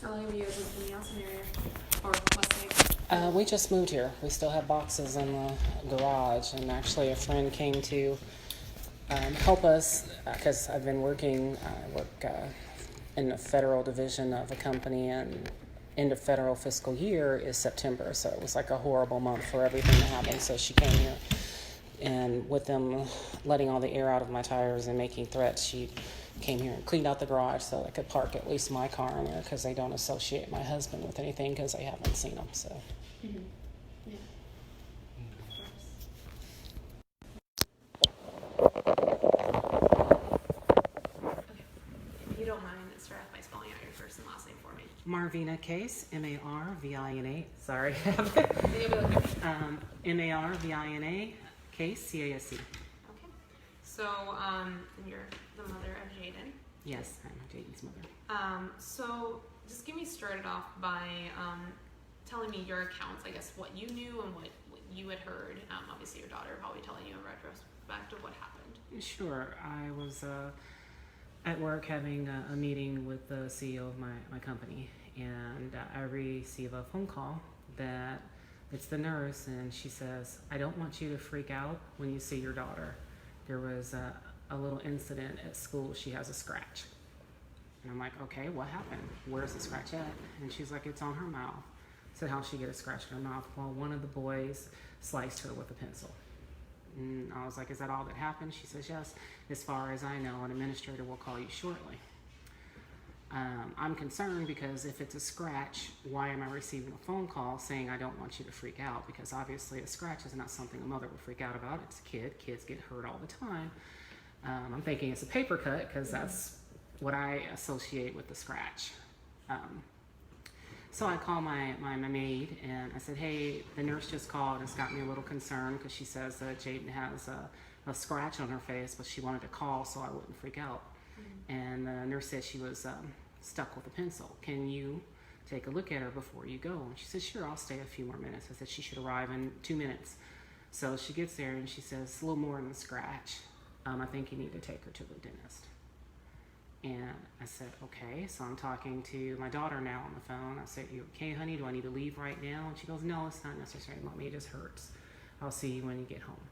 How long have you guys lived in the Austin area? Or Westlake? We just moved here. We still have boxes in the garage, and actually a friend came to help us because I've been working. I work in the federal division of a company, and end of federal fiscal year is September, so it was like a horrible month for everything to happen. So she came here, and with them letting all the air out of my tires and making threats, she came here and cleaned out the garage so I could park at least my car in there, because they don't associate my husband with anything because they haven't seen him. So. Mm-hmm. Yeah. Okay. If you don't mind, start off by spelling out your first and last name for me. Marvina Case, M-A-R-V-I-N-A. Sorry. M-A-R-V-I-N-A, Case, C-A-S-E. Okay. So, you're the mother of Jaden. Yes, I'm Jaden's mother. So just get me started off by telling me your accounts, I guess, what you knew and what you had heard. Obviously, your daughter probably telling you in retrospect of what happened. Sure. I was at work having a meeting with the CEO of my company, and I receive a phone call that it's the nurse, and she says, "I don't want you to freak out when you see your daughter. There was a little incident at school. She has a scratch." And I'm like, "Okay, what happened? Where's the scratch at?" And she's like, "It's on her mouth." I said, "How'd she get a scratch in her mouth?" "Well, one of the boys sliced her with a pencil." And I was like, "Is that all that happened?" She says, "Yes. As far as I know, an administrator will call you shortly." I'm concerned because if it's a scratch, why am I receiving a phone call saying I don't want you to freak out? Because obviously a scratch is not something a mother would freak out about. It's a kid. Kids get hurt all the time. I'm thinking it's a paper cut because that's what I associate with the scratch. So I call my maid, and I said, "Hey, the nurse just called and it's got me a little concerned because she says that Jaden has a scratch on her face, but she wanted to call so I wouldn't freak out." And the nurse said she was stuck with a pencil. "Can you take a look at her before you go?" And she said, "Sure, I'll stay a few more minutes." I said she should arrive in 2 minutes. So she gets there and she says, "It's a little more than a scratch. I think you need to take her to the dentist." And I said, "Okay." So I'm talking to my daughter now on the phone. I said, "You okay, honey? Do I need to leave right now?" And she goes, "No, it's not necessary, Mommy. It just hurts. I'll see you when you get home."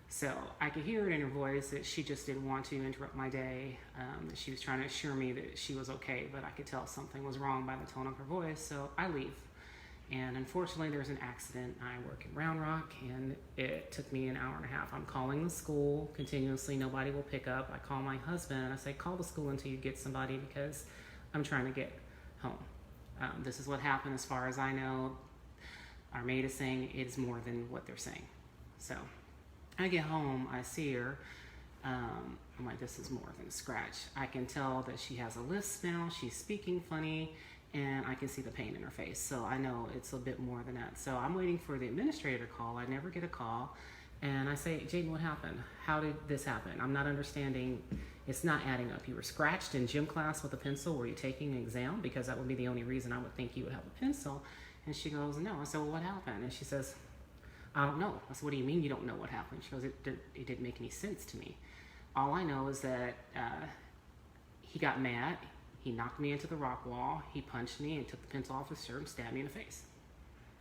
So I could hear it in her voice that she just didn't want to interrupt my day, that she was trying to assure me that she was okay, but I could tell something was wrong by the tone of her voice. So I leave. And unfortunately, there's an accident. I work in Round Rock, and it took me an hour and a half. I'm calling the school continuously. Nobody will pick up. I call my husband, and I say, "Call the school until you get somebody because I'm trying to get home." This is what happened as far as I know. Our maid is saying it's more than what they're saying. So I get home. I see her. I'm like, this is more than a scratch. I can tell that she has a lisp now. She's speaking funny. And I can see the pain in her face. So I know it's a bit more than that. So I'm waiting for the administrator to call. I never get a call. And I say, "Jaden, what happened? How did this happen? I'm not understanding. It's not adding up. You were scratched in gym class with a pencil. Were you taking an exam? Because that would be the only reason I would think you would have a pencil." And she goes, "No." I said, "Well, what happened?" And she says, "I don't know." I said, "What do you mean you don't know what happened?" She goes, it didn't make any sense to me. All I know is that he got mad. He knocked me into the rock wall. He punched me and took the pencil off his shirt and stabbed me in the face.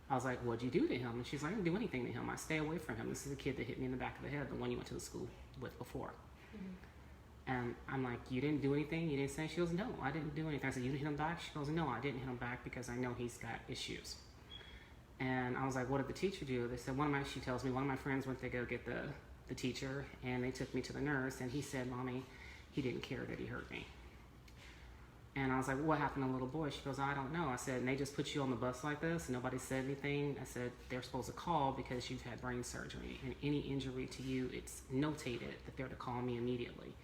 I was like, "What'd you do to him?" And she's like, "I didn't do anything to him. I stay away from him. This is a kid that hit me in the back of the head, the one you went to the school with before." And I'm like, "You didn't do anything? You didn't say?" She goes, "No, I didn't do anything." I said, "You didn't hit him back?" She goes, "No, I didn't hit him back because I know he's got issues." And I was like, "What did the teacher do?" They said, she tells me one of my friends went to go get the teacher, and they took me to the nurse, and he said, "Mommy, he didn't care that he hurt me." And I was like, "What happened to the little boy?" She goes, "I don't know." I said, "And they just put you on the bus like this and nobody said anything?" I said, "They're supposed to call because you've had brain surgery, and any injury to you, it's notated that they're to call me immediately.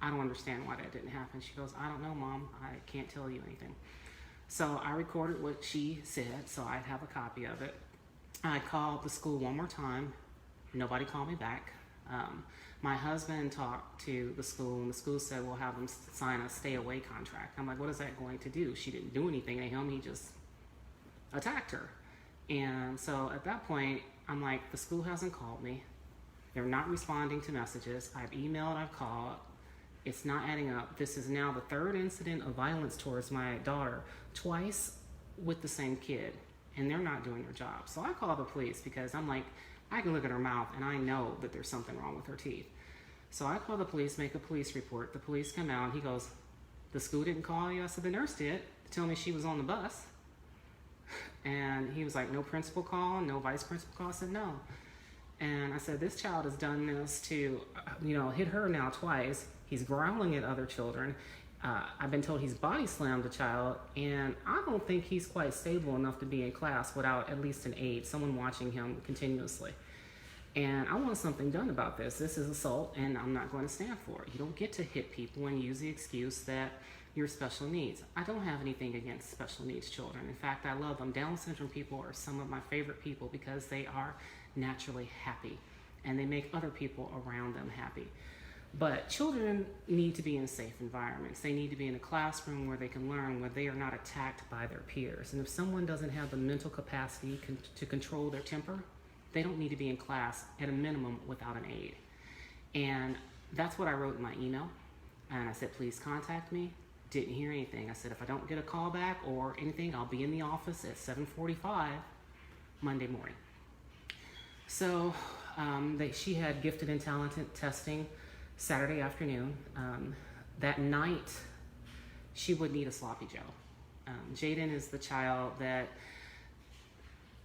I don't understand why that didn't happen." She goes, "I don't know, Mom. I can't tell you anything." So I recorded what she said, so I have a copy of it. I called the school one more time. Nobody called me back. My husband talked to the school, and the school said, "We'll have them sign a stay away contract." I'm like, "What is that going to do? She didn't do anything to him. He just attacked her." And so at that point, I'm like, the school hasn't called me. They're not responding to messages. I've emailed, I've called. It's not adding up. This is now the third incident of violence towards my daughter, twice with the same kid, and they're not doing their job. So I call the police because I'm like, I can look at her mouth and I know that there's something wrong with her teeth. So I call the police, make a police report. The police come out. He goes, the school didn't call you? I said, the nurse did to tell me she was on the bus. And he was like, no principal call, no vice principal call? I said, no. And I said, this child has done this to, hit her now twice. He's growling at other children. I've been told he's body slammed a child, and I don't think he's quite stable enough to be in class without at least an aide, someone watching him continuously. And I want something done about this. This is assault, and I'm not going to stand for it. You don't get to hit people and use the excuse that you're special needs. I don't have anything against special needs children. In fact, I love them. Down syndrome people are some of my favorite people because they are naturally happy, and they make other people around them happy. But children need to be in safe environments. They need to be in a classroom where they can learn, where they are not attacked by their peers. And if someone doesn't have the mental capacity to control their temper, they don't need to be in class at a minimum without an aide. And that's what I wrote in my email. And I said, please contact me. Didn't hear anything. I said, if I don't get a call back or anything, I'll be in the office at 7:45 Monday morning. So she had gifted and talented testing Saturday afternoon. That night, she would need a sloppy Joe. Jaden is the child that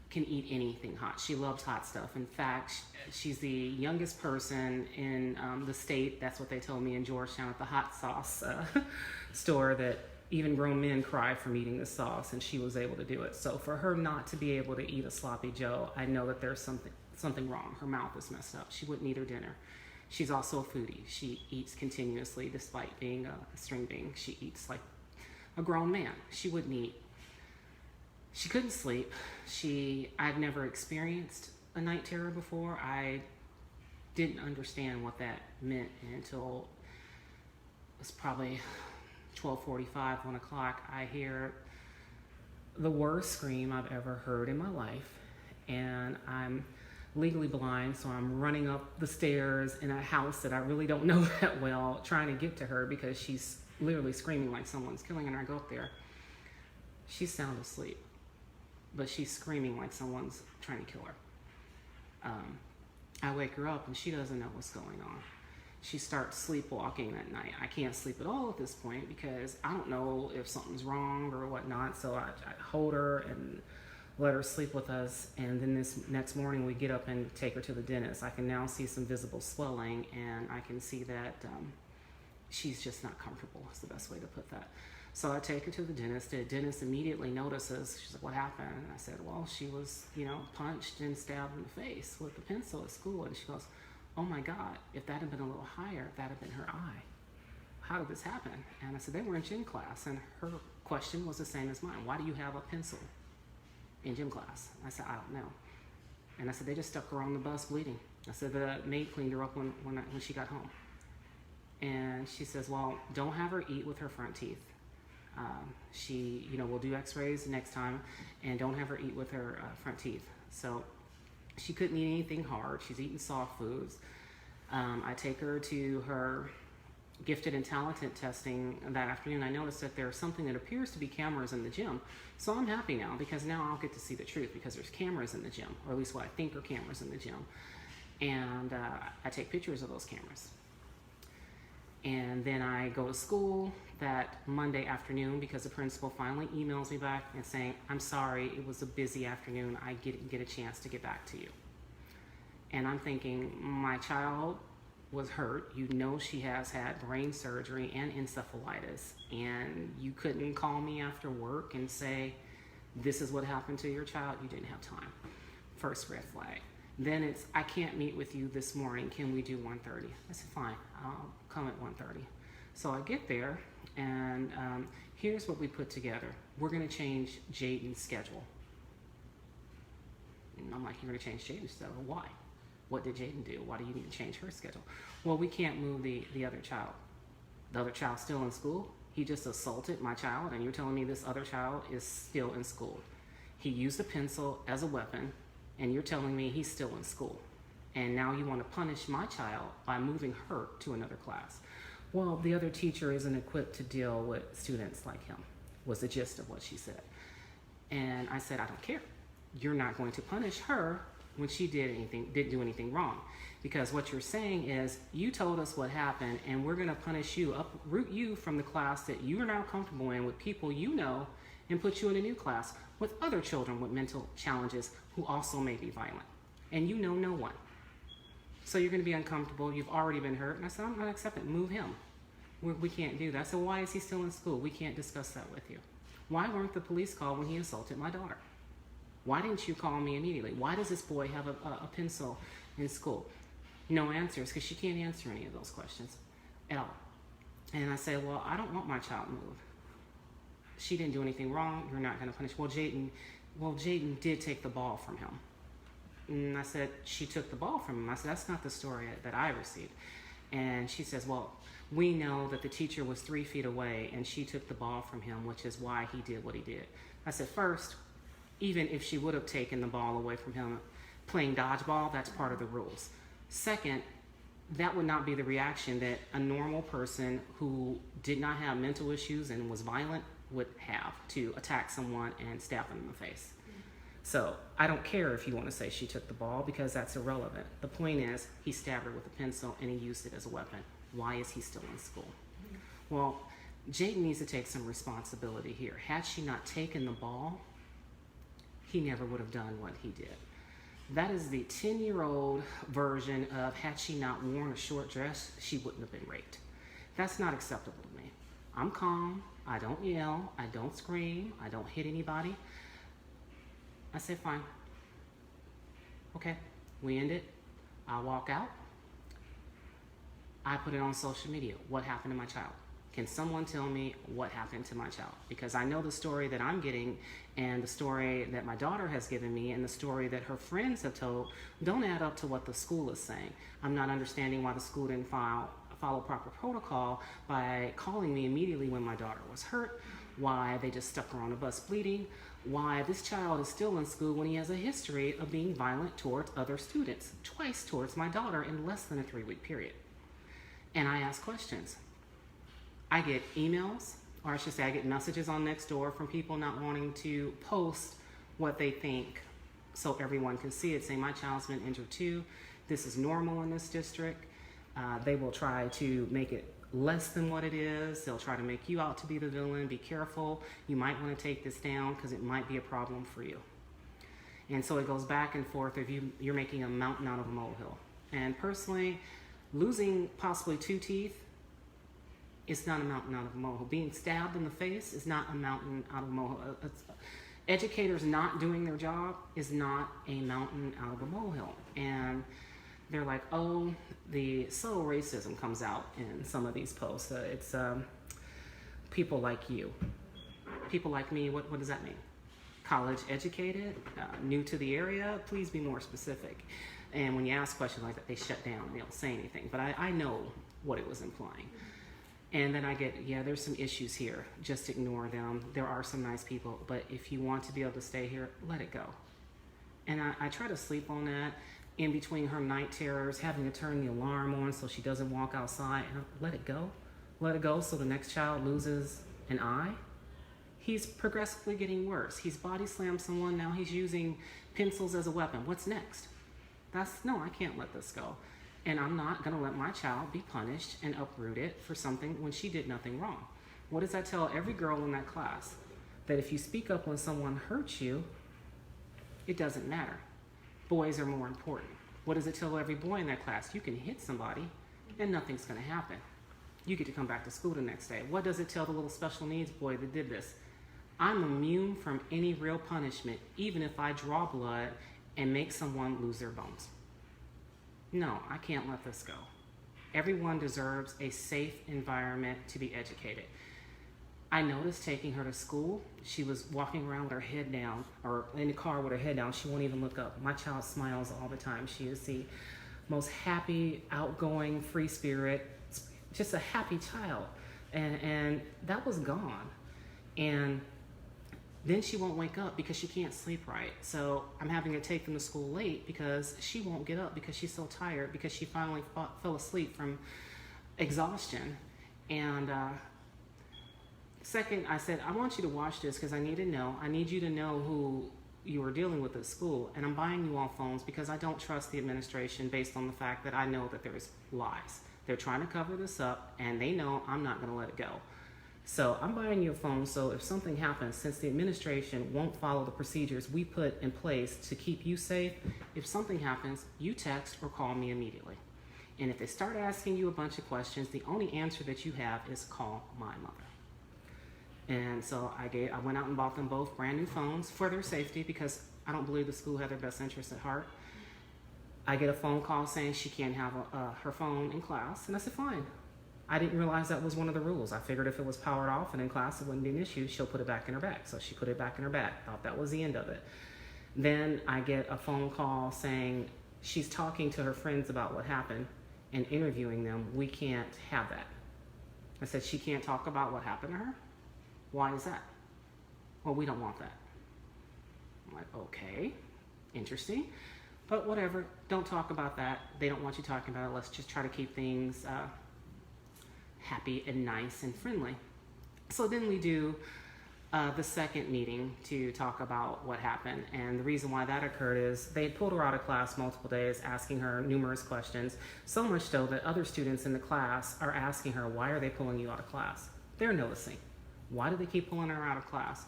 can eat anything hot. She loves hot stuff. In fact, she's the youngest person in the state. That's what they told me in Georgetown at the hot sauce store, that even grown men cry from eating the sauce, and she was able to do it. So for her not to be able to eat a sloppy Joe, I know that there's something wrong. Her mouth is messed up. She wouldn't eat her dinner. She's also a foodie. She eats continuously despite being a string bean. She eats like a grown man. She wouldn't eat. She couldn't sleep. I'd never experienced a night terror before. I didn't understand what that meant until it was probably 12:45, 1 o'clock. I hear the worst scream I've ever heard in my life, and I'm legally blind, so I'm running up the stairs in a house that I really don't know that well, trying to get to her because she's literally screaming like someone's killing her. And I go up there. She's sound asleep, but she's screaming like someone's trying to kill her. I wake her up and she doesn't know what's going on. She starts sleepwalking that night. I can't sleep at all at this point because I don't know if something's wrong or whatnot. So I hold her and let her sleep with us. And then this next morning we get up and take her to the dentist. I can now see some visible swelling, and I can see that she's just not comfortable, is the best way to put that. So I take her to the dentist. The dentist immediately notices. She's like, what happened? And I said, well, she was, punched and stabbed in the face with a pencil at school. And she goes, oh my God, if that had been a little higher, that had been her eye. How did this happen? And I said, they were in gym class. And her question was the same as mine. Why do you have a pencil in gym class? I said, I don't know. And I said, they just stuck her on the bus bleeding. I said, the maid cleaned her up when she got home. And she says, well, don't have her eat with her front teeth. We'll do x-rays next time, and don't have her eat with her front teeth. So she couldn't eat anything hard. She's eating soft foods. I take her to her gifted and talented testing that afternoon. I noticed that there's something that appears to be cameras in the gym. So I'm happy now because now I'll get to see the truth because there's cameras in the gym, or at least what I think are cameras in the gym. And I take pictures of those cameras. And then I go to school that Monday afternoon because the principal finally emails me back and saying, I'm sorry, it was a busy afternoon. I didn't get a chance to get back to you. And I'm thinking, my child was hurt. She has had brain surgery and encephalitis. And you couldn't call me after work and say, this is what happened to your child. You didn't have time. First red flag. Then it's, I can't meet with you this morning. Can we do 1:30? I said, fine, I'll come at 1:30. So I get there, and here's what we put together. We're going to change Jaden's schedule. And I'm like, you're going to change Jaden's schedule? Why? What did Jaden do? Why do you need to change her schedule? Well, we can't move the other child. The other child's still in school. He just assaulted my child, and you're telling me this other child is still in school. He used a pencil as a weapon, and you're telling me he's still in school. And now you want to punish my child by moving her to another class. Well, the other teacher isn't equipped to deal with students like him, was the gist of what she said. And I said, I don't care. You're not going to punish her when she didn't do anything wrong. Because what you're saying is, you told us what happened, and we're going to punish you, uproot you from the class that you are now comfortable in with people you know, and put you in a new class with other children with mental challenges who also may be violent. And you know no one. So you're going to be uncomfortable. You've already been hurt. And I said, I'm not accepting. Move him. We can't do that. So why is he still in school? We can't discuss that with you. Why weren't the police called when he assaulted my daughter? Why didn't you call me immediately? Why does this boy have a pencil in school? No answers, because she can't answer any of those questions at all. And I say, well, I don't want my child moved. She didn't do anything wrong. You're not going to punish. Well, Jaden did take the ball from him. And I said, she took the ball from him. I said, that's not the story that I received. And she says, well, we know that the teacher was 3 feet away and she took the ball from him, which is why he did what he did. I said, first, even if she would have taken the ball away from him, playing dodgeball, that's part of the rules. Second, that would not be the reaction that a normal person who did not have mental issues and was violent would have to attack someone and stab them in the face. So I don't care if you want to say she took the ball, because that's irrelevant. The point is, he stabbed her with a pencil and he used it as a weapon. Why is he still in school? Well, Jaden needs to take some responsibility here. Had she not taken the ball, he never would have done what he did. That is the 10-year-old version of, had she not worn a short dress, she wouldn't have been raped. That's not acceptable to me. I'm calm. I don't yell. I don't scream. I don't hit anybody. I say, fine. Okay, we end it. I walk out. I put it on social media. What happened to my child? Can someone tell me what happened to my child? Because I know the story that I'm getting, and the story that my daughter has given me, and the story that her friends have told don't add up to what the school is saying. I'm not understanding why the school didn't follow proper protocol by calling me immediately when my daughter was hurt, why they just stuck her on a bus bleeding, why this child is still in school when he has a history of being violent towards other students, twice towards my daughter in less than a 3-week period. And I ask questions. I get emails, or I should say I get messages on Nextdoor from people not wanting to post what they think so everyone can see it, saying my child's been injured too. This is normal in this district. They will try to make it less than what it is. They'll try to make you out to be the villain. Be careful. You might want to take this down because it might be a problem for you. And so it goes back and forth of you're making a mountain out of a molehill. And personally, losing possibly 2 teeth is not a mountain out of a molehill. Being stabbed in the face is not a mountain out of a molehill. Educators not doing their job is not a mountain out of a molehill. And they're like, oh, the subtle racism comes out in some of these posts. It's people like you. People like me, what does that mean? College educated, new to the area? Please be more specific. And when you ask questions like that, they shut down. They don't say anything. But I know what it was implying. And then I get, yeah, there's some issues here. Just ignore them. There are some nice people. But if you want to be able to stay here, let it go. And I try to sleep on that. In between her night terrors, having to turn the alarm on so she doesn't walk outside, and let it go. Let it go so the next child loses an eye. He's progressively getting worse. He's body slammed someone, now he's using pencils as a weapon. What's next? No, I can't let this go. And I'm not gonna let my child be punished and uprooted for something when she did nothing wrong. What does that tell every girl in that class? That if you speak up when someone hurts you, it doesn't matter. Boys are more important. What does it tell every boy in that class? You can hit somebody and nothing's going to happen. You get to come back to school the next day. What does it tell the little special needs boy that did this? I'm immune from any real punishment, even if I draw blood and make someone lose their bones. No, I can't let this go. Everyone deserves a safe environment to be educated. I noticed taking her to school, she was walking around with her head down, or in the car with her head down. She won't even look up. My child smiles all the time. She is the most happy, outgoing, free spirit, just a happy child. And that was gone. And then she won't wake up because she can't sleep right. So I'm having to take them to school late because she won't get up because she's so tired, because she finally fell asleep from exhaustion. And second, I said, I want you to watch this because I need to know. I need you to know who you are dealing with at school. And I'm buying you all phones because I don't trust the administration based on the fact that I know that there's lies. They're trying to cover this up, and they know I'm not going to let it go. So I'm buying you a phone, so if something happens, since the administration won't follow the procedures we put in place to keep you safe, if something happens, you text or call me immediately. And if they start asking you a bunch of questions, the only answer that you have is call my mother. And so I went out and bought them both brand new phones for their safety because I don't believe the school had their best interests at heart. I get a phone call saying she can't have her phone in class, and I said, fine. I didn't realize that was one of the rules. I figured if it was powered off and in class it wouldn't be an issue, she'll put it back in her bag. So she put it back in her bag. Thought that was the end of it. Then I get a phone call saying she's talking to her friends about what happened and interviewing them. We can't have that. I said, she can't talk about what happened to her? Why is that? Well, we don't want that. I'm like, okay, interesting. But whatever, don't talk about that. They don't want you talking about it. Let's just try to keep things happy and nice and friendly. So then we do the second meeting to talk about what happened. And the reason why that occurred is they had pulled her out of class multiple days, asking her numerous questions, so much so that other students in the class are asking her, why are they pulling you out of class? They're noticing. Why do they keep pulling her out of class?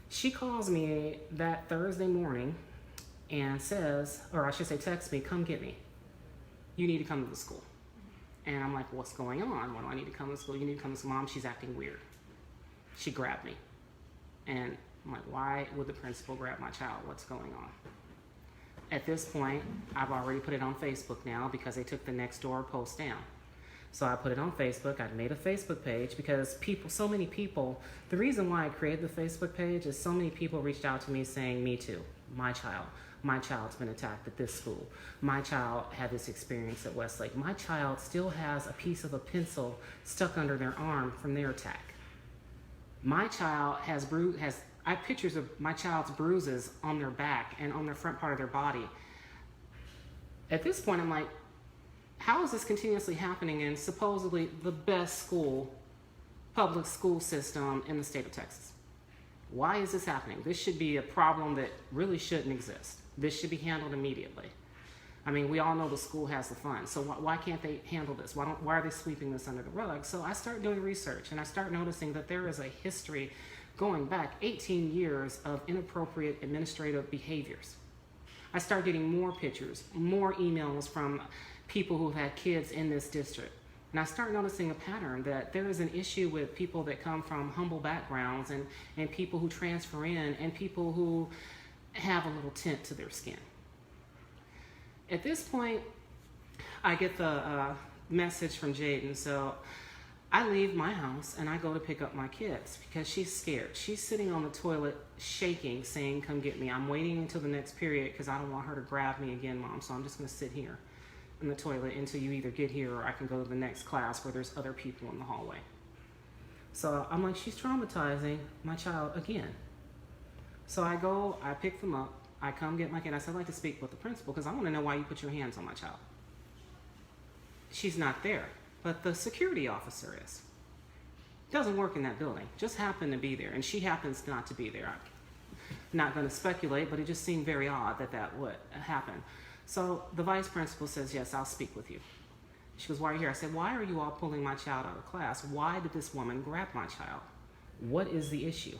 She calls me that Thursday morning and says, or I should say texts me, come get me. You need to come to the school. And I'm like, what's going on? Why do I need to come to school? You need to come to school. Mom, she's acting weird. She grabbed me. And I'm like, why would the principal grab my child? What's going on? At this point, I've already put it on Facebook now because they took the next door post down. So I put it on Facebook. I made a Facebook page because so many people, the reason why I created the Facebook page is so many people reached out to me saying, me too, my child's been attacked at this school. My child had this experience at Westlake. My child still has a piece of a pencil stuck under their arm from their attack. My child I have pictures of my child's bruises on their back and on the front part of their body. At this point, I'm like, how is this continuously happening in supposedly the best public school system in the state of Texas? Why is this happening? This should be a problem that really shouldn't exist. This should be handled immediately. I mean, we all know the school has the funds, so why can't they handle this? Why are they sweeping this under the rug? So I start doing research, and I start noticing that there is a history going back 18 years of inappropriate administrative behaviors. I start getting more pictures, more emails from people who have had kids in this district. And I start noticing a pattern that there is an issue with people that come from humble backgrounds and people who transfer in and people who have a little tint to their skin. At this point, I get the message from Jaden. So I leave my house and I go to pick up my kids because she's scared. She's sitting on the toilet shaking, saying, come get me. I'm waiting until the next period because I don't want her to grab me again, Mom. So I'm just going to sit here in the toilet until you either get here or I can go to the next class where there's other people in the hallway. So I'm like, she's traumatizing my child again. So I go, I pick them up, I come get my kid. I said, I'd like to speak with the principal because I want to know why you put your hands on my child. She's not there, but the security officer is. Doesn't work in that building, just happened to be there, and she happens not to be there. I'm not going to speculate, but it just seemed very odd that would happen. So the vice principal says, yes, I'll speak with you. She goes, why are you here? I said, why are you all pulling my child out of class? Why did this woman grab my child? What is the issue?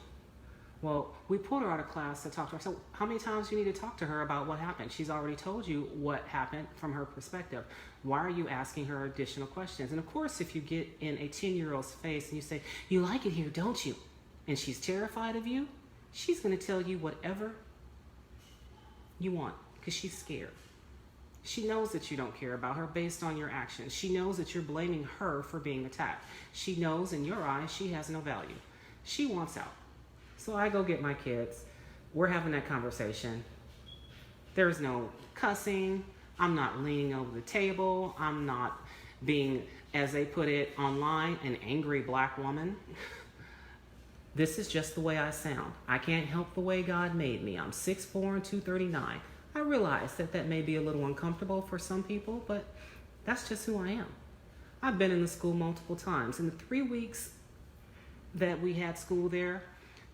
Well, we pulled her out of class to talk to her. So how many times do you need to talk to her about what happened? She's already told you what happened from her perspective. Why are you asking her additional questions? And of course, if you get in a 10-year-old's face and you say, you like it here, don't you? And she's terrified of you, she's going to tell you whatever you want because she's scared. She knows that you don't care about her based on your actions. She knows that you're blaming her for being attacked. She knows in your eyes she has no value. She wants out. So I go get my kids. We're having that conversation. There's no cussing. I'm not leaning over the table. I'm not being, as they put it online, an angry black woman. This is just the way I sound. I can't help the way God made me. I'm 6'4" and 239. I realize that may be a little uncomfortable for some people, but that's just who I am. I've been in the school multiple times. In the 3 weeks that we had school there,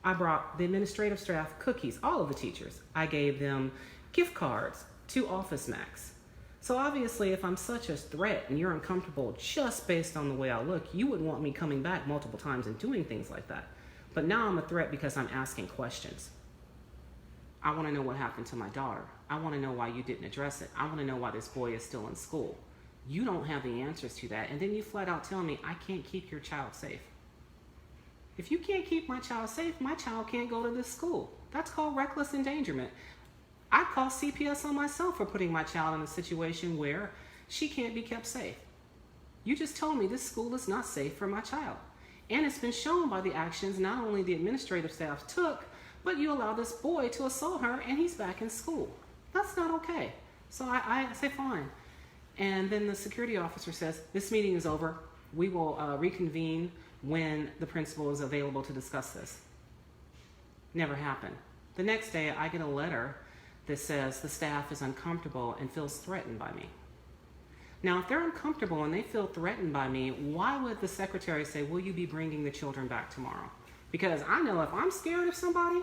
I brought the administrative staff cookies, all of the teachers. I gave them gift cards to Office Max. So obviously, if I'm such a threat and you're uncomfortable just based on the way I look, you wouldn't want me coming back multiple times and doing things like that. But now I'm a threat because I'm asking questions. I want to know what happened to my daughter. I want to know why you didn't address it. I want to know why this boy is still in school. You don't have the answers to that. And then you flat out tell me, I can't keep your child safe. If you can't keep my child safe, my child can't go to this school. That's called reckless endangerment. I call CPS on myself for putting my child in a situation where she can't be kept safe. You just told me this school is not safe for my child. And it's been shown by the actions not only the administrative staff took, but you allow this boy to assault her and he's back in school. That's not okay. So I say fine. And then the security officer says, this meeting is over. We will reconvene when the principal is available to discuss this. Never happened. The next day I get a letter that says the staff is uncomfortable and feels threatened by me. Now, if they're uncomfortable and they feel threatened by me, why would the secretary say, will you be bringing the children back tomorrow? Because I know if I'm scared of somebody,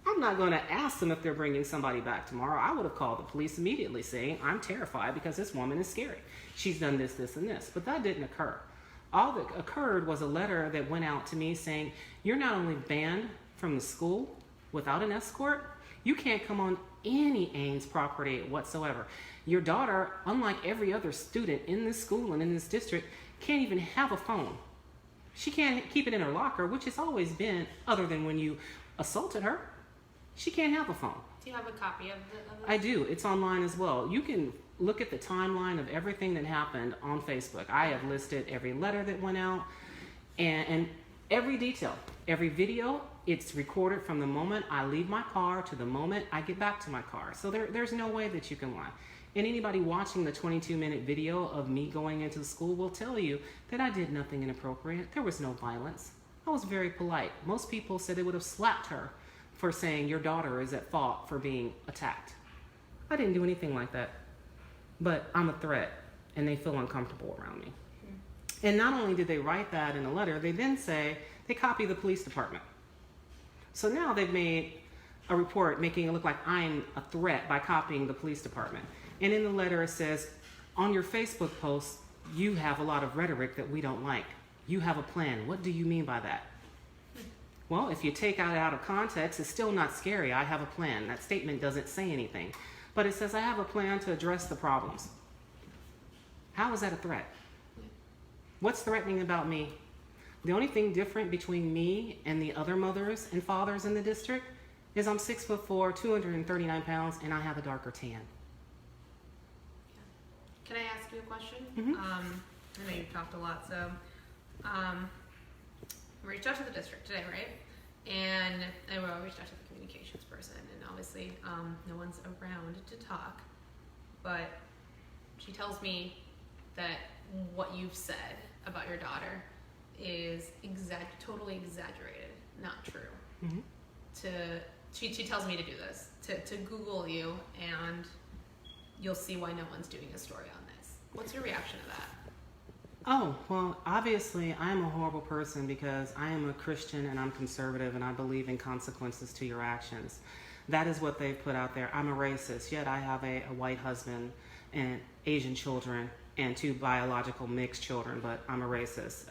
I'm not going to ask them if they're bringing somebody back tomorrow. I would have called the police immediately saying, I'm terrified because this woman is scary. She's done this, this, and this. But that didn't occur. All that occurred was a letter that went out to me saying, you're not only banned from the school without an escort, you can't come on any Eanes property whatsoever. Your daughter, unlike every other student in this school and in this district, can't even have a phone. She can't keep it in her locker, which has always been, other than when you assaulted her. She can't have a phone. Do you have a copy of the I do. It's online as well. You can look at the timeline of everything that happened on Facebook. I have listed every letter that went out and every detail, every video. It's recorded from the moment I leave my car to the moment I get back to my car. So there's no way that you can lie. And anybody watching the 22-minute video of me going into the school will tell you that I did nothing inappropriate. There was no violence. I was very polite. Most people said they would have slapped her for saying your daughter is at fault for being attacked. I didn't do anything like that. But I'm a threat, and they feel uncomfortable around me. And not only did they write that in a letter, they then say they copy the police department. So now they've made a report making it look like I'm a threat by copying the police department. And in the letter it says, on your Facebook post, you have a lot of rhetoric that we don't like. You have a plan. What do you mean by that? Well, if you take it out of context, it's still not scary. I have a plan. That statement doesn't say anything. But it says I have a plan to address the problems. How is that a threat? What's threatening about me? The only thing different between me and the other mothers and fathers in the district is I'm 6'4", 239 pounds, and I have a darker tan. Can I ask you a question? Mm-hmm. I know you've talked a lot, so I reached out to the district today, right? And I reached out to the communications person, and obviously no one's around to talk, but she tells me that what you've said about your daughter is totally exaggerated, not true. Mm-hmm. She tells me to do this, to Google you, and you'll see why no one's doing a story on this. What's your reaction to that? Oh, well, obviously I'm a horrible person because I am a Christian and I'm conservative and I believe in consequences to your actions. That is what they've put out there. I'm a racist, yet I have a white husband and Asian children and 2 biological mixed children, but I'm a racist.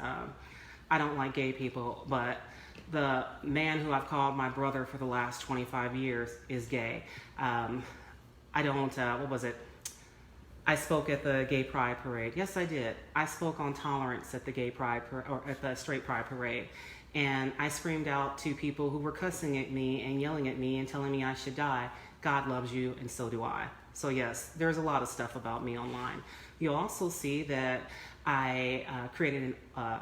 I don't like gay people, but the man who I've called my brother for the last 25 years is gay. I don't, what was it? I spoke at the Gay Pride Parade. Yes, I did. I spoke on tolerance at the Gay Pride or at the Straight Pride Parade. And I screamed out to people who were cussing at me and yelling at me and telling me I should die, God loves you and so do I. So yes, there's a lot of stuff about me online. You'll also see that I created an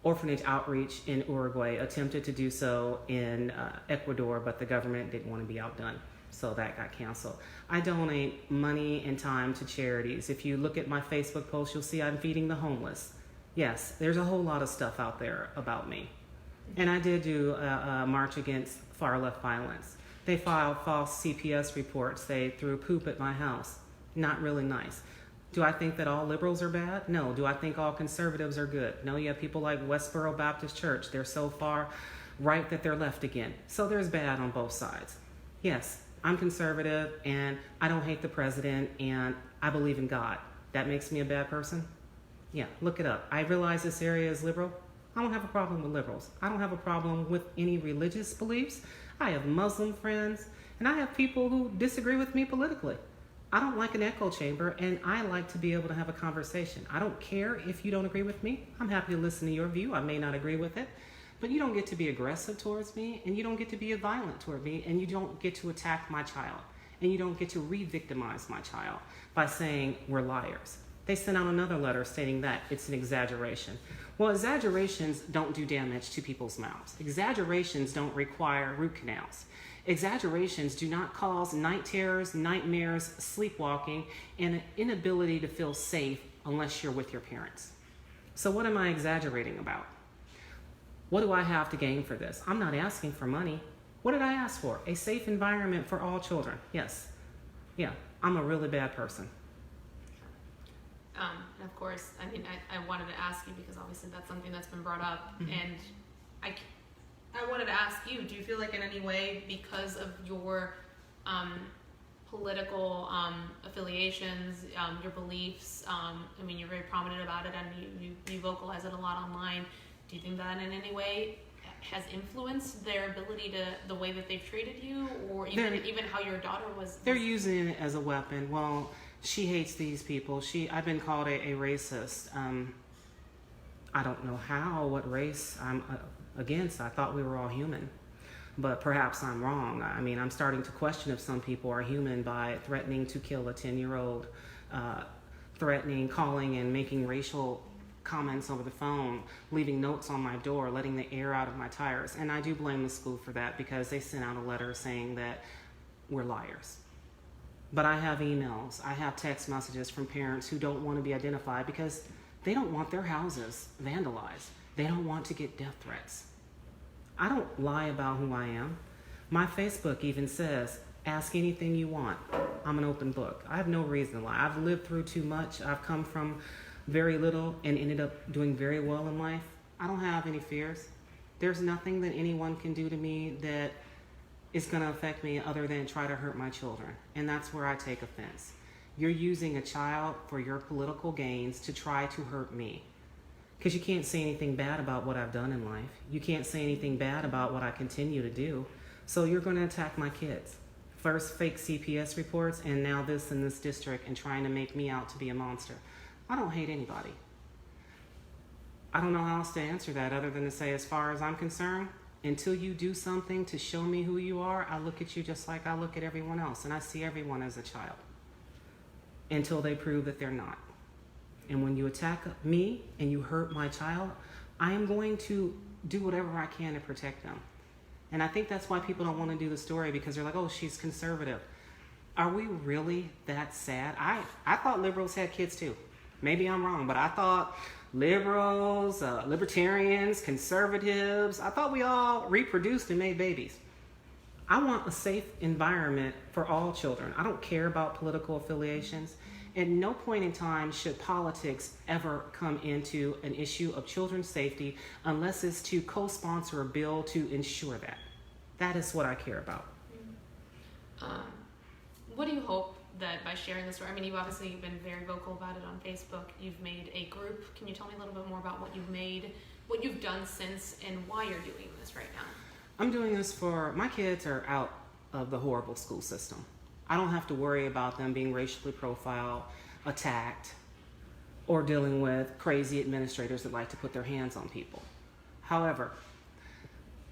orphanage outreach in Uruguay, attempted to do so in Ecuador, but the government didn't want to be outdone. So that got canceled. I donate money and time to charities. If you look at my Facebook post, you'll see I'm feeding the homeless. Yes, there's a whole lot of stuff out there about me. And I did do a march against far left violence. They filed false CPS reports. They threw poop at my house. Not really nice. Do I think that all liberals are bad? No. Do I think all conservatives are good? No. You have people like Westboro Baptist Church. They're so far right that they're left again. So there's bad on both sides. Yes, I'm conservative and I don't hate the president and I believe in God. That makes me a bad person? Yeah, look it up. I realize this area is liberal. I don't have a problem with liberals. I don't have a problem with any religious beliefs. I have Muslim friends and I have people who disagree with me politically. I don't like an echo chamber, and I like to be able to have a conversation. I don't care if you don't agree with me. I'm happy to listen to your view. I may not agree with it, but you don't get to be aggressive towards me, and you don't get to be violent toward me, and you don't get to attack my child, and you don't get to re-victimize my child by saying we're liars. They sent out another letter stating that it's an exaggeration. Well, exaggerations don't do damage to people's mouths. Exaggerations don't require root canals. Exaggerations do not cause night terrors, nightmares, sleepwalking, and an inability to feel safe unless you're with your parents. So what am I exaggerating about? What do I have to gain for this? I'm not asking for money. What did I ask for? A safe environment for all children. Yes. Yeah, I'm a really bad person. And of course, I mean, I wanted to ask you because obviously that's something that's been brought up, and I wanted to ask you, do you feel like in any way, because of your political affiliations, your beliefs, I mean, you're very prominent about it and you vocalize it a lot online, do you think that in any way has influenced their ability to, the way that they've treated you, or even how your daughter was? They're using it as a weapon. Well, she hates these people. I've been called a racist. I don't know what race I'm against. I thought we were all human, but perhaps I'm wrong. I mean, I'm starting to question if some people are human by threatening to kill a 10-year-old, threatening, calling, and making racial comments over the phone, leaving notes on my door, letting the air out of my tires. And I do blame the school for that because they sent out a letter saying that we're liars. But I have emails, I have text messages from parents who don't want to be identified because they don't want their houses vandalized. They don't want to get death threats. I don't lie about who I am. My Facebook even says, ask anything you want. I'm an open book. I have no reason to lie. I've lived through too much. I've come from very little and ended up doing very well in life. I don't have any fears. There's nothing that anyone can do to me that is going to affect me other than try to hurt my children. And that's where I take offense. You're using a child for your political gains to try to hurt me. Because you can't say anything bad about what I've done in life. You can't say anything bad about what I continue to do. So you're going to attack my kids. First fake CPS reports, and now this in this district, and trying to make me out to be a monster. I don't hate anybody. I don't know how else to answer that other than to say, as far as I'm concerned, until you do something to show me who you are, I look at you just like I look at everyone else, and I see everyone as a child until they prove that they're not. And when you attack me and you hurt my child, I am going to do whatever I can to protect them. And I think that's why people don't want to do the story, because they're like, oh, she's conservative. Are we really that sad? I thought liberals had kids too. Maybe I'm wrong, but I thought liberals, libertarians, conservatives, I thought we all reproduced and made babies. I want a safe environment for all children. I don't care about political affiliations. At no point in time should politics ever come into an issue of children's safety unless it's to co-sponsor a bill to ensure that. That is what I care about. What do you hope that by sharing this story, I mean, you've obviously been very vocal about it on Facebook. You've made a group. Can you tell me a little bit more about what you've made, what you've done since, and why you're doing this right now? I'm doing this for, my kids are out of the horrible school system. I don't have to worry about them being racially profiled, attacked, or dealing with crazy administrators that like to put their hands on people. However,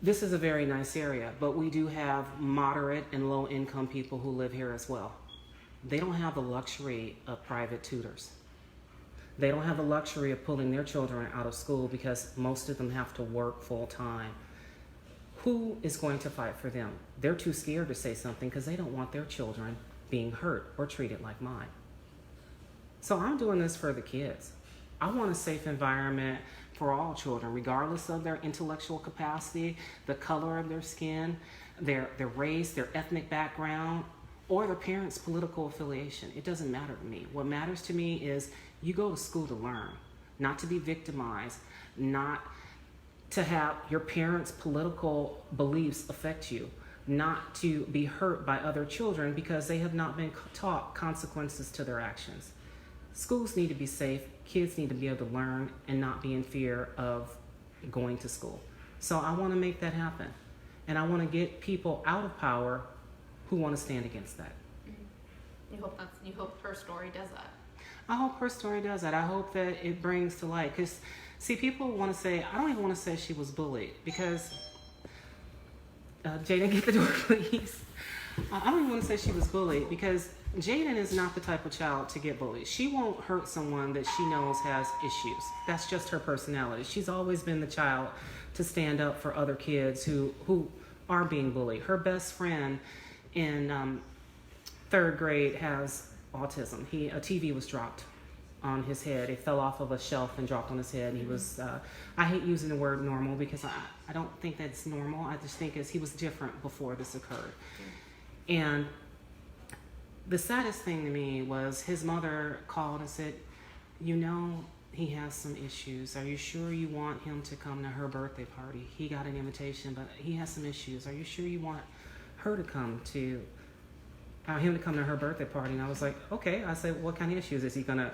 this is a very nice area, but we do have moderate and low income people who live here as well. They don't have the luxury of private tutors. They don't have the luxury of pulling their children out of school because most of them have to work full time. Who is going to fight for them? They're too scared to say something because they don't want their children being hurt or treated like mine. So I'm doing this for the kids. I want a safe environment for all children, regardless of their intellectual capacity, the color of their skin, their race, their ethnic background, or the parent's political affiliation. It doesn't matter to me. What matters to me is you go to school to learn, not to be victimized, not to have your parents' political beliefs affect you, not to be hurt by other children because they have not been taught consequences to their actions. Schools need to be safe. Kids need to be able to learn and not be in fear of going to school. So I want to make that happen. And I want to get people out of power who want to stand against that. You hope her story does that. I hope her story does that. I hope that it brings to light. Because, see, people want to say, I don't even want to say she was bullied because, Jaden, get the door, please. I don't even want to say she was bullied because Jaden is not the type of child to get bullied. She won't hurt someone that she knows has issues. That's just her personality. She's always been the child to stand up for other kids who are being bullied. Her best friend in 3rd grade has autism. A TV was dropped on his head. It fell off of a shelf and dropped on his head. And he was, I hate using the word normal because I don't think that's normal. I just think he was different before this occurred. And the saddest thing to me was his mother called and said, you know, he has some issues. Are you sure you want him to come to her birthday party? He got an invitation, but he has some issues. Are you sure you want her to come to, him to come to her birthday party? And I was like, okay. I said, what kind of issues? Is he going to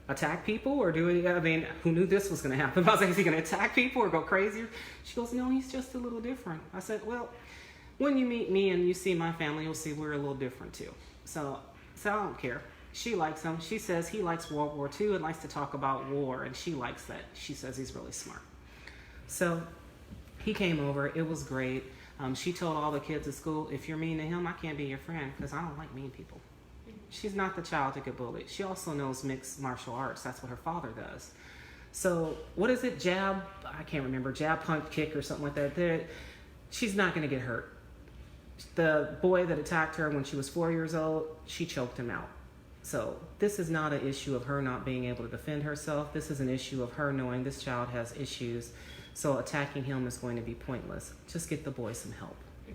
attack people or who knew this was going to happen? I was like, is he going to attack people or go crazy? She goes, no, he's just a little different. I said, well, when you meet me and you see my family, you'll see we're a little different too. So I don't care. She likes him. She says he likes World War II and likes to talk about war, and she likes that. She says he's really smart. So he came over. It was great. She told all the kids at school, if you're mean to him, I can't be your friend because I don't like mean people. She's not the child to get bullied. She also knows mixed martial arts. That's what her father does. So what is it? Jab? I can't remember. Jab, punch, kick, or something like that. She's not going to get hurt. The boy that attacked her when she was 4 years old, she choked him out. So this is not an issue of her not being able to defend herself. This is an issue of her knowing this child has issues. So attacking him is going to be pointless. Just get the boy some help. Do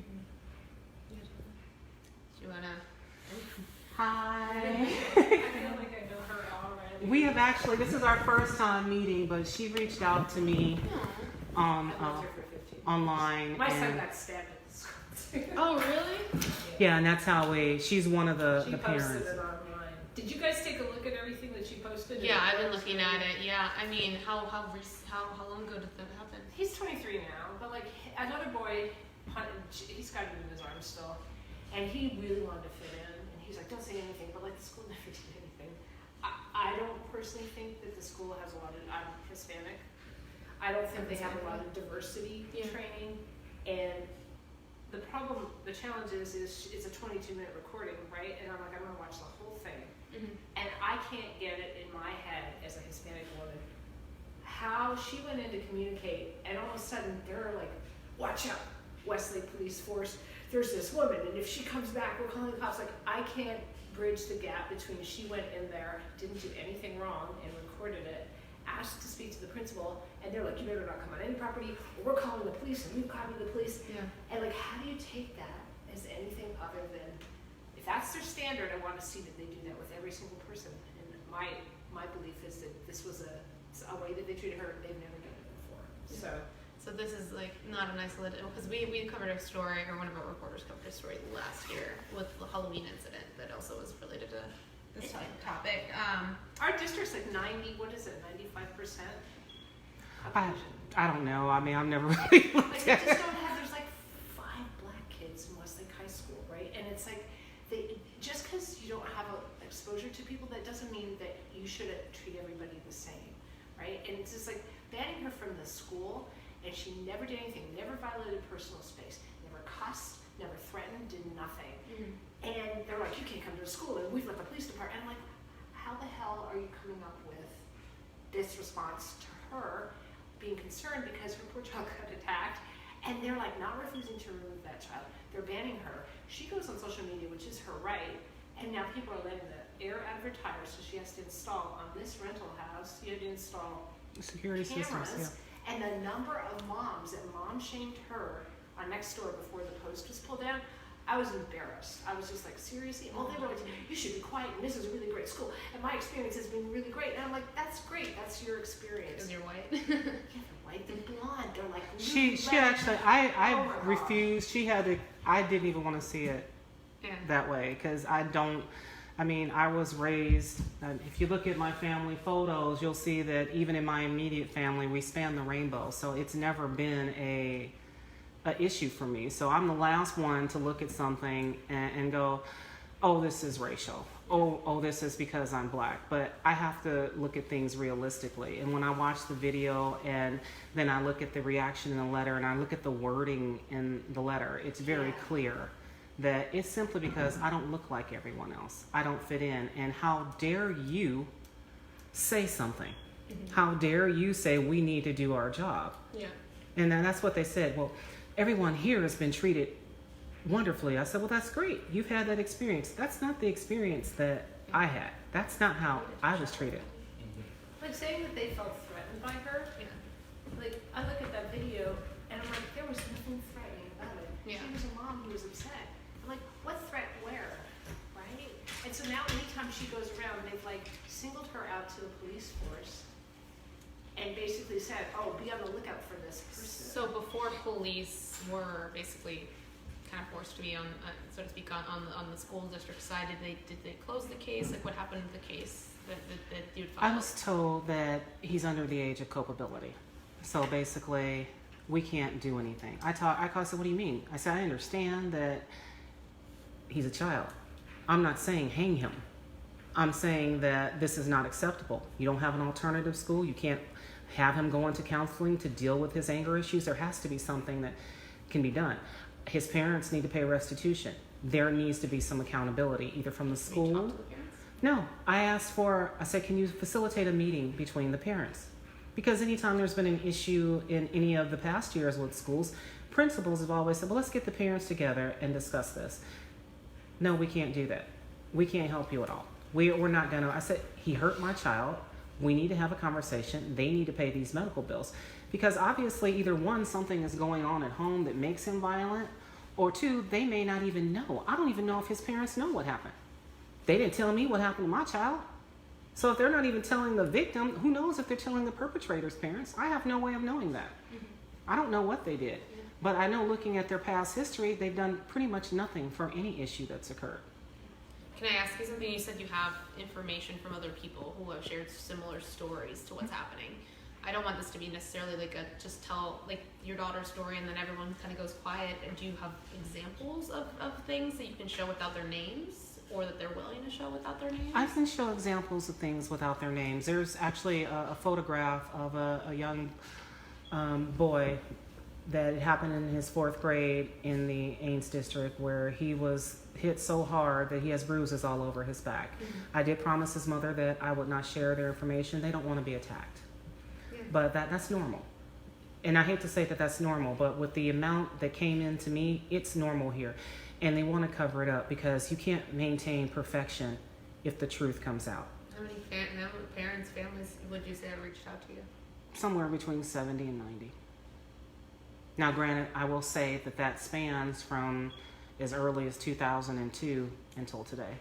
you want to? Hi. I feel like I know her already. We have actually, this is our first time meeting, but she reached out to me I've lived here for 15 years. online. My son got stabbed at the school. Oh, really? Yeah, and that's how she's one of the She posted parents. it online. Did you guys take a look at everything that she posted? Yeah, I've been looking at it. Yeah, I mean, how long ago did that happen? He's 23 now, but like another boy, he's got him in his arms still, and he really wanted to fit in, and he's like, don't say anything, but like the school never did anything. I don't personally think that the school has a lot of, I'm Hispanic, I don't think they have a lot of diversity training, and the challenge is it's a 22-minute recording, right? And I'm like, I'm gonna watch the whole thing. And I can't get it in my head as a Hispanic woman how she went in to communicate, and all of a sudden they're like, watch out, Westlake Police Force, there's this woman, and if she comes back, we're calling the cops. Like, I can't bridge the gap between she went in there, didn't do anything wrong, and recorded it, asked to speak to the principal, and they're like, you better not come on any property, or we're calling the police, and we've copied the police. Yeah. And like, how do you take that as anything other than, if that's their standard, I want to see that they do that with every single person. And my belief is that this was a way that they treated her. They've never done it before. So this is like not an isolated, because we covered a story, or one of our reporters covered a story last year with the Halloween incident that also was related to this topic. Our district's like 95%. I don't know. I mean, I've never really looked Like, at they it. just don't have, there's like 5 black kids in Westlake High School, right? And it's like, just because you don't have exposure to people, that doesn't mean that you should treat everybody the same, right? And it's just like banning her from the school, and she never did anything, never violated personal space, never cussed, never threatened, did nothing. And they're like, you can't come to the school, and we've let the police department. I'm like, how the hell are you coming up with this response to her being concerned because her poor child got attacked? And they're like not refusing to remove that child. They're banning her. She goes on social media, which is her right, and now people are letting the air out of her tires, so she has to install on this rental house, you have to install Security cameras. systems, And the number of moms that mom shamed her on Nextdoor before the post was pulled down, I was embarrassed. I was just like, seriously? Oh, they were like, you should be quiet, and this is a really great school, and my experience has been really great. And I'm like, that's great, that's your experience. Because you're white. Yeah, they're white, they're blonde, they're like, She actually, I refused. She had to, I didn't even want to see it that way, because I was raised, if you look at my family photos, you'll see that even in my immediate family, we span the rainbow. So it's never been a issue for me. So I'm the last one to look at something and go, oh, this is racial. Oh, this is because I'm black. But I have to look at things realistically. And when I watch the video and then I look at the reaction in the letter and I look at the wording in the letter, it's very clear that it's simply because I don't look like everyone else. I don't fit in. And how dare you say something? Mm-hmm. How dare you say we need to do our job? Yeah. And then that's what they said. Well, everyone here has been treated wonderfully. I said, well, that's great. You've had that experience. That's not the experience that I had. That's not how I was treated. Like saying that they felt threatened by her. Yeah. Like I look at that video and I'm like, there was nothing threatening about it. Yeah. She was a mom who was upset. I'm like, what threat where? Right? And so now anytime she goes around, they've like singled her out to the police force and basically said, oh, be on the lookout for this person. So before police were basically kind of forced to be on, so to speak, on the school district side, did they close the case? Like what happened to the case that you'd filed? I was told that he's under the age of culpability. So basically, we can't do anything. I said, what do you mean? I said, I understand that he's a child. I'm not saying hang him. I'm saying that this is not acceptable. You don't have an alternative school. You can't have him go into counseling to deal with his anger issues. There has to be something that can be done. His parents need to pay restitution. There needs to be some accountability, either from the school. Did you talk to the parents? No, I said, can you facilitate a meeting between the parents? Because anytime there's been an issue in any of the past years with schools, principals have always said, well, let's get the parents together and discuss this. No, we can't do that. We can't help you at all. We're not gonna, I said, he hurt my child. We need to have a conversation. They need to pay these medical bills. Because obviously either one, something is going on at home that makes him violent, or two, they may not even know. I don't even know if his parents know what happened. They didn't tell me what happened to my child. So if they're not even telling the victim, who knows if they're telling the perpetrator's parents? I have no way of knowing that. Mm-hmm. I don't know what they did. Yeah. But I know looking at their past history, they've done pretty much nothing for any issue that's occurred. Can I ask you something? You said you have information from other people who have shared similar stories to what's happening. I don't want this to be necessarily like just tell like your daughter's story and then everyone kind of goes quiet. And do you have examples of things that you can show without their names, or that they're willing to show without their names? I can show examples of things without their names. There's actually a photograph of a young boy that happened in his 4th grade in the Eanes district, where he was hit so hard that he has bruises all over his back. Mm-hmm. I did promise his mother that I would not share their information. They don't want to be attacked. But that's normal. And I hate to say that that's normal, but with the amount that came in to me, it's normal here. And they want to cover it up because you can't maintain perfection if the truth comes out. How many parents, families would you say have reached out to you? Somewhere between 70 and 90. Now, granted, I will say that spans from as early as 2002 until today.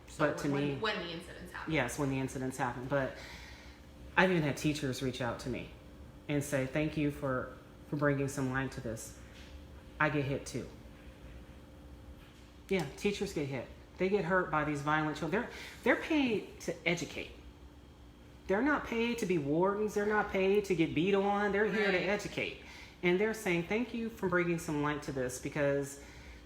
So but to me, when the incidents happened. Yes, when the incidents happened. But I've even had teachers reach out to me and say, thank you for bringing some light to this. I get hit too. Yeah, teachers get hit. They get hurt by these violent children. They're paid to educate. They're not paid to be wardens. They're not paid to get beat on. They're here to educate. And they're saying, thank you for bringing some light to this, because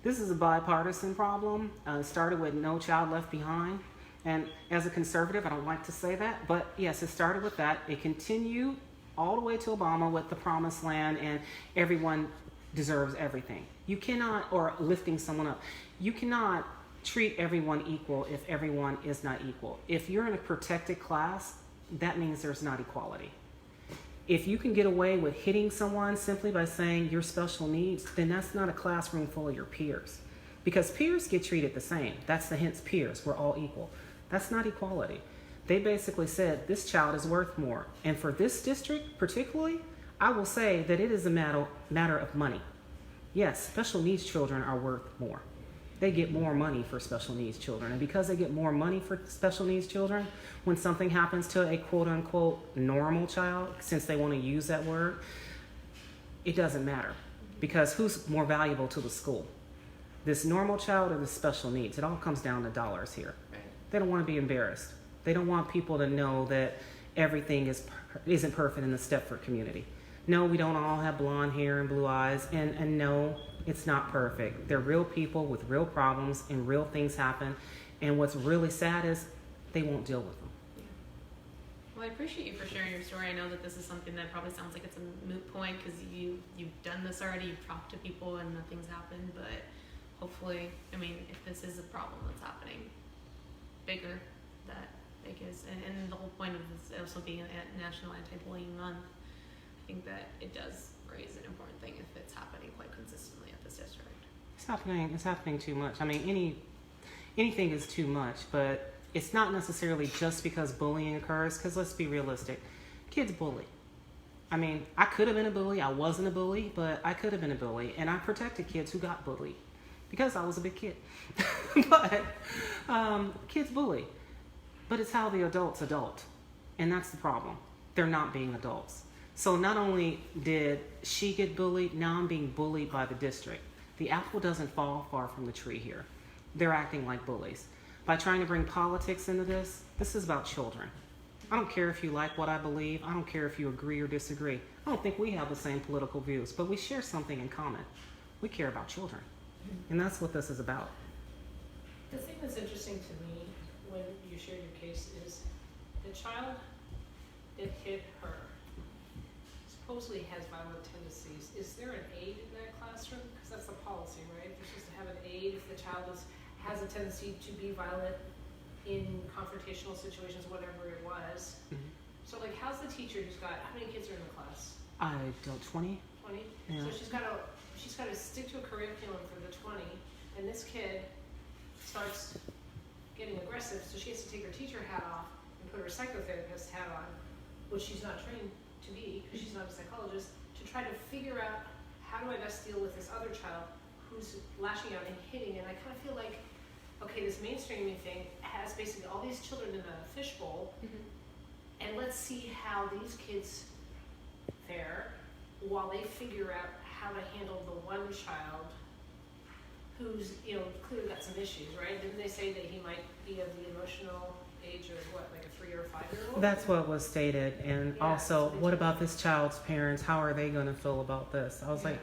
this is a bipartisan problem. It started with No Child Left Behind. And as a conservative, I don't like to say that, but yes, it started with that. It continued all the way to Obama with the Promised Land and everyone deserves everything. You cannot, or lifting someone up, you cannot treat everyone equal if everyone is not equal. If you're in a protected class, that means there's not equality. If you can get away with hitting someone simply by saying you're special needs, then that's not a classroom full of your peers. Because peers get treated the same. That's the hence peers. We're all equal. That's not equality. They basically said this child is worth more. And for this district particularly, I will say that it is a matter of money. Yes, special needs children are worth more. they get more money for special needs children. And because they get more money for special needs children, when something happens to a quote unquote normal child, since they want to use that word, it doesn't matter. Because who's more valuable to the school? This normal child or the special needs? It all comes down to dollars here. Right. They don't want to be embarrassed. They don't want people to know that everything isn't perfect in the Stepford community. No, we don't all have blonde hair and blue eyes, and no, it's not perfect. They're real people with real problems, and real things happen. And what's really sad is they won't deal with them. Yeah. Well, I appreciate you for sharing your story. I know that this is something that probably sounds like it's a moot point because you've done this already. You've talked to people and nothing's happened. But hopefully, I mean, if this is a problem that's happening, bigger, that it is, and the whole point of this also being a National Anti-Bullying Month, I think that it does raise an important thing if it's happening quite consistently at this district. It's happening too much. I mean, anything is too much, but it's not necessarily just because bullying occurs, because let's be realistic. Kids bully. I mean, I could have been a bully. I wasn't a bully, but I could have been a bully. And I protected kids who got bullied because I was a big kid. But kids bully. But it's how the adults adult. And that's the problem. They're not being adults. So not only did she get bullied, now I'm being bullied by the district. The apple doesn't fall far from the tree here. They're acting like bullies. By trying to bring politics into this is about children. I don't care if you like what I believe. I don't care if you agree or disagree. I don't think we have the same political views, but we share something in common. We care about children. And that's what this is about. The thing that's interesting to me when you share your case is the child that hit her supposedly has violent tendencies. Is there an aide in that classroom? Because that's the policy, right? You're supposed to have an aide if the child has a tendency to be violent in confrontational situations, whatever it was. Mm-hmm. So, like, how's the teacher who's got, how many kids are in the class? I don't, 20? 20? Yeah. So she's got to stick to a curriculum for the 20, and this kid starts getting aggressive, so she has to take her teacher hat off and put her psychotherapist hat on, which she's not trained to be because she's not a psychologist, to try to figure out how do I best deal with this other child who's lashing out and hitting. And I kind of feel like, okay, this mainstreaming thing has basically all these children in a fishbowl, and let's see how these kids fare while they figure out how to handle the one child who's, clearly got some issues, right? Didn't they say that he might be of the emotional age of what, like a 3 or 5-year-old? That's what was stated. And Yeah, also, so what about this child's parents? How are they going to feel about this? I was like,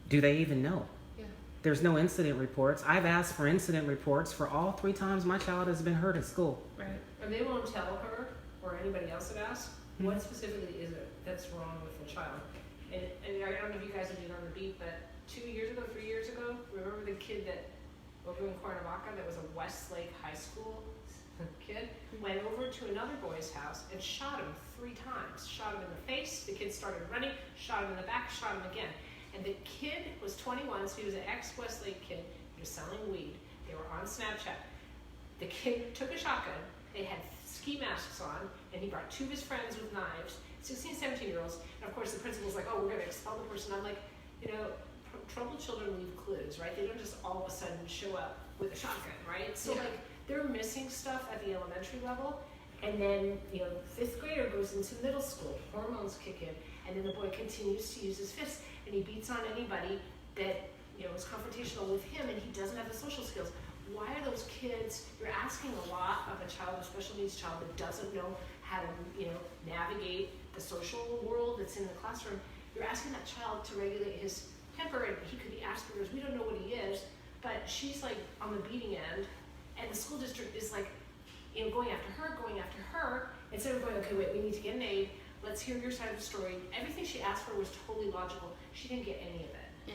do they even know? Yeah. There's no incident reports. I've asked for incident reports for all 3 times my child has been hurt at school. Right. And they won't tell her or anybody else that asks what specifically is it that's wrong with the child. And I don't know if you guys have been on the beat, but 3 years ago, remember the kid that over in Cuernavaca that was a Westlake High School kid, went over to another boy's house and shot him 3 times. Shot him in the face, the kid started running, shot him in the back, shot him again. And the kid was 21, so he was an ex-Westlake kid. He was selling weed. They were on Snapchat. The kid took a shotgun. They had ski masks on, and he brought 2 of his friends with knives, 16, 17-year-olds. And of course, the principal's like, oh, we're going to expel the person. I'm like, troubled children leave clues, right? They don't just all of a sudden show up with a shotgun, right? So, like, they're missing stuff at the elementary level. And then, 5th grader goes into middle school, hormones kick in, and then the boy continues to use his fists, and he beats on anybody that, is confrontational with him, and he doesn't have the social skills. Why are those kids, you're asking a lot of a child, a special needs child that doesn't know how to, navigate the social world that's in the classroom. You're asking that child to regulate his temper, and he could be Asperger's, we don't know what he is, but she's like on the beating end, and the school district is like, going after her, instead of going, okay, wait, we need to get an aide, let's hear your side of the story. Everything she asked for was totally logical. She didn't get any of it. Yeah.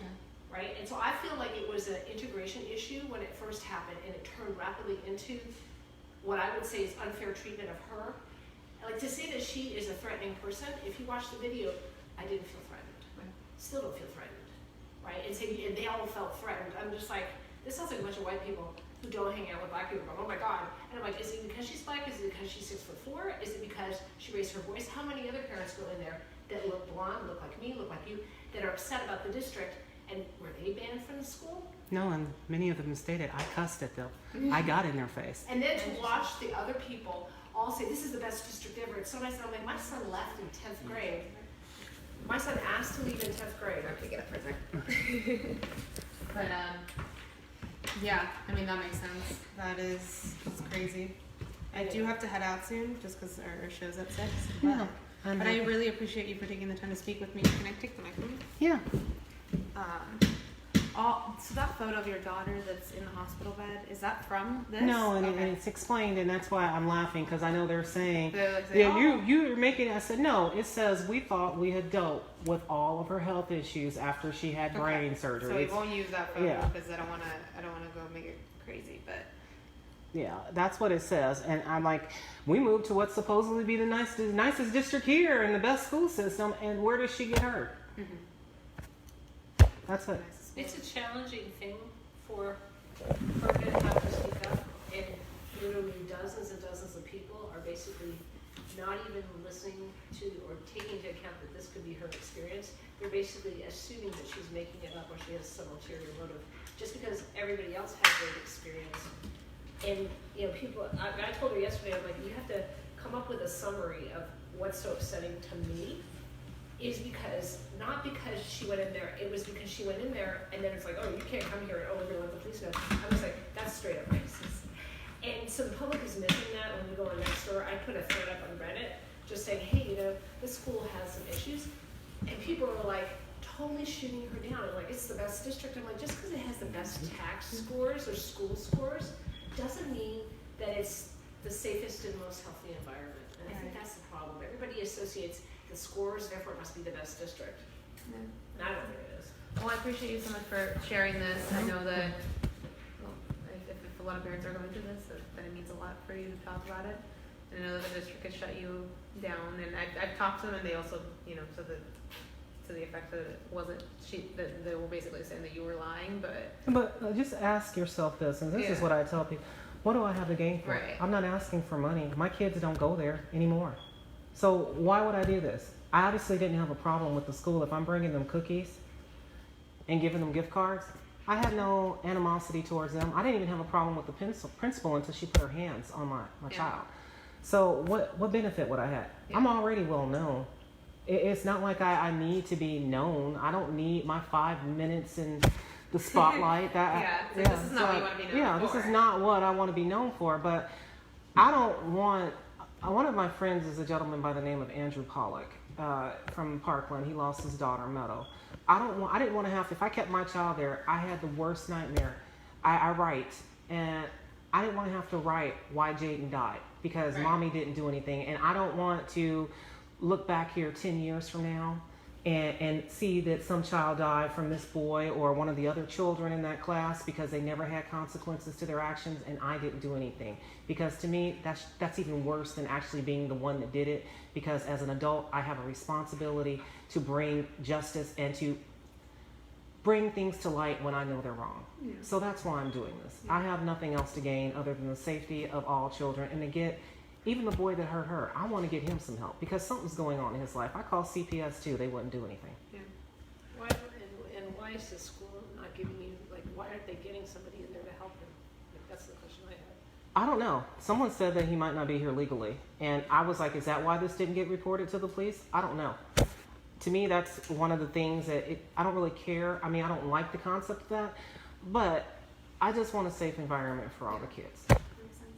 Right? And so I feel like it was an integration issue when it first happened, and it turned rapidly into what I would say is unfair treatment of her. Like, to say that she is a threatening person, if you watch the video, I didn't feel threatened. Right. Still don't feel threatened. Right? And they all felt threatened. I'm just like, this sounds like a bunch of white people who don't hang out with black people. Oh my God. And I'm like, is it because she's black? Is it because she's 6'4"? Is it because she raised her voice? How many other parents go in there that look blonde, look like me, look like you, that are upset about the district? And were they banned from the school? No, and many of them stated, I cussed at them. I got in their face. And then to watch the other people all say, this is the best district ever. It's so nice. And I'm like, my son left in 10th grade. My son asked to leave in 10th grade. I have to get up for a second. But, yeah, I mean, that makes sense. That's crazy. I do have to head out soon, just because our show's at 6. Yeah. But I really appreciate you for taking the time to speak with me. Can I take the mic from you? Yeah. So that photo of your daughter that's in the hospital bed, is that from this? No, and Okay. it's explained, and that's why I'm laughing, because I know they're saying, They're like, yeah, oh. you're making it. I said, no, it says we thought we had dealt with all of her health issues after she had Okay. brain surgery. So we It's- won't use that photo yeah. because I don't want to go make it crazy, but. Yeah, that's what it says. And I'm like, we moved to what's supposedly be the nicest district here and the best school system, and where does she get hurt? Mm-hmm. That's it. It's a challenging thing for her to have to speak up, and literally dozens and dozens of people are basically not even listening to or taking into account that this could be her experience. They're basically assuming that she's making it up or she has some ulterior motive, just because everybody else has their experience. And people, I told her yesterday, I'm like, you have to come up with a summary of what's so upsetting to me. Is because, not because she went in there, it was because she went in there and then it's like, oh, you can't come here, and oh, we're gonna let the police know. I was like, that's straight up racist. And so the public is missing that when we go on next door. I put a thread up on Reddit just saying, hey, this school has some issues. And people are like, totally shooting her down. I'm like, it's the best district. I'm like, just because it has the best tax scores or school scores doesn't mean that it's the safest and most healthy environment. And I think that's the problem. Everybody associates the scores, therefore it must be the best district. Yeah. And I don't think it is. Well, I appreciate you so much for sharing this. I know that if a lot of parents are going through this, that it means a lot for you to talk about it. And I know that the district has shut you down, and I've talked to them, and they also, said that to the effect that it wasn't that they were basically saying that you were lying, But just ask yourself this, and this is Yeah. what I tell people. What do I have to gain for it? Right. I'm not asking for money. My kids don't go there anymore. So why would I do this? I obviously didn't have a problem with the school. If I'm bringing them cookies and giving them gift cards, I had no animosity towards them. I didn't even have a problem with the principal until she put her hands on my Yeah. child. So what benefit would I have? Yeah. I'm already well known. It's not like I need to be known. I don't need my 5 minutes in the spotlight. This is not what you want to be known for. Yeah, this is not what I want to be known for. But I don't want. One of my friends is a gentleman by the name of Andrew Pollock from Parkland. He lost his daughter, Meadow. I didn't want to have. If I kept my child there, I had the worst nightmare. I write, and I didn't want to have to write why Jaden died because Right. mommy didn't do anything, and I don't want to look back here 10 years from now and see that some child died from this boy or one of the other children in that class because they never had consequences to their actions and I didn't do anything. Because to me, that's even worse than actually being the one that did it, because as an adult, I have a responsibility to bring justice and to bring things to light when I know they're wrong. Yeah. So that's why I'm doing this. I have nothing else to gain other than the safety of all children, and to get even the boy that hurt her, I want to get him some help because something's going on in his life. I called CPS too. They wouldn't do anything. Yeah. Why is the school not giving you, why aren't they getting somebody in there to help him? That's the question I have. I don't know. Someone said that he might not be here legally. And I was like, is that why this didn't get reported to the police? I don't know. To me, that's one of the things that I don't really care. I mean, I don't like the concept of that. But I just want a safe environment for all the kids. Makes sense.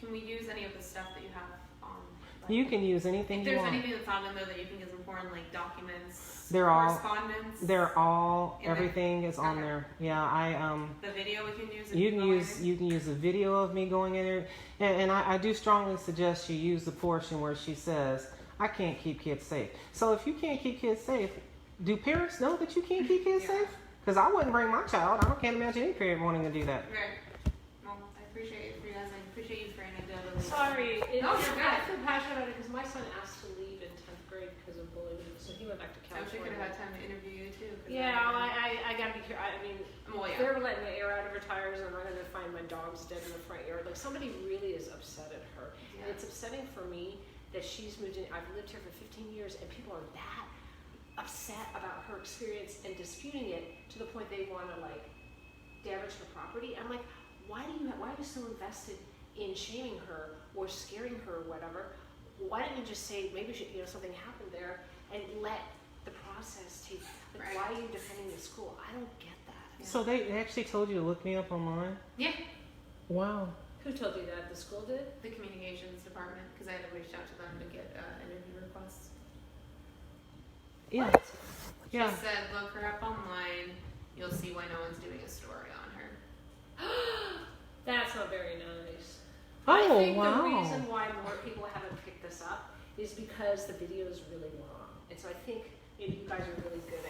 Can we use any of the stuff that you have on? You can use anything If you there's want. anything that's not in there that you think is important, like documents, They're all- correspondence. They're In there? everything is on Okay. there. Yeah, The video we can use. if You can go use in. you can use a video of me going in there, and I do strongly suggest you use the portion where she says, "I can't keep kids safe." So if you can't keep kids safe, do parents know that you can't keep kids Yeah. safe? Because I wouldn't bring my child. Can't imagine any parent wanting to do that. Right. Well, I appreciate it for you guys. I appreciate you for anecdotally. Sorry, No, you're good. I feel passionate about it because my son asked to leave in 10th grade because of bullying, so he went back to I wish I could California. have had time to interview you too. 'Cause Yeah, I gotta be careful. I mean, Well, yeah. they're letting the air out of her tires, and I'm gonna find my dog's dead in the front yard. Somebody really is upset at her, and Yeah. it's upsetting for me that she's moved in. I've lived here for 15 years, and people are that upset about her experience and disputing it to the point they want to like damage her property. I'm like, why are you so invested in shaming her or scaring her or whatever? Why didn't you just say maybe something happened there and let the process take? Like, why are you defending the school? I don't get that. Yeah. So they actually told you to look me up online? Yeah, Wow. Who told you that? The school did? the communications department, because I had to reach out to them to get interview requests. Yeah. What? Yeah. She said, look her up online. You'll see why no one's doing a story on her. That's not very nice. Oh, I think wow. the reason why more people haven't picked this up is because the video is really long. And so I think maybe you guys are really good at